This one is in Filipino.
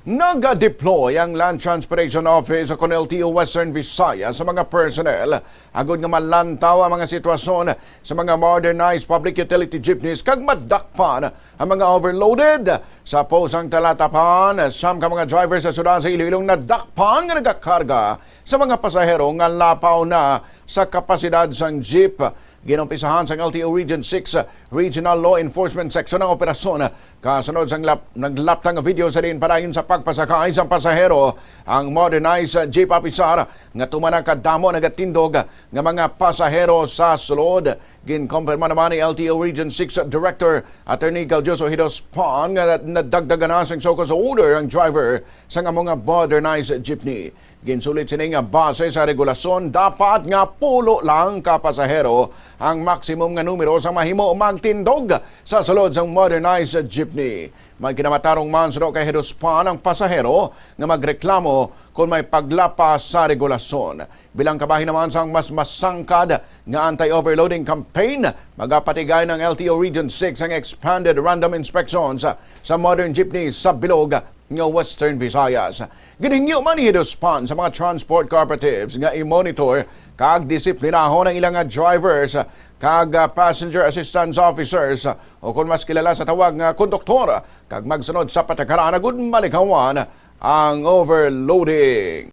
Nag-deploy ang Land Transportation Office sa LTO Western Visayas sa mga personnel. Agud nga malantaw ang mga sitwasyon sa mga modernized public utility jeepneys kag madakpan ang mga overloaded. Sa posang talatapan, ka mga drivers sa syudad sa Iloilo nadakpan nga nagakarga sa mga pasahero nga lapaw na sa kapasidad sang jeep. Ginumpisahan sa LTO Region 6 Regional Law Enforcement Section ang operasyon. Kasunod sang naglaptang video sa din padayon sa pagpasakay sa pasahero ang modernized jeep officer nga tumanang kadamo nagatindog nga mga pasahero sa sulod. Ginkumpirma naman ni LTO Region 6 Director Attorney Gaudioso Hidospon nga nadagdagan na sang soko sa order ang driver sa mga modernized jeepney. Ginsulit sini nga base sa regulasyon dapat nga pulo lang ka pasahero ang maximum nga numero sa mahimo magtindog sa sulod sang modernized jeepney. May kinamatarong man sa kay Hidospon ang pasahero nga magreklamo kung may paglapas sa regulasyon. Bilang kabahin naman sang mas masangkad nga anti-overloading campaign, magapatigay ng LTO Region 6 ang expanded random inspections sa modern jeepneys sa bilog nga Western Visayas. Ginhingyo man ni Hidospon sa mga transport cooperatives nga i-monitor kag disiplinahon ang ilang drivers kag passenger assistance officers o kung mas kilala sa tawag nga konduktor kag magsunod sa patakaran agud malikawan ang overloading.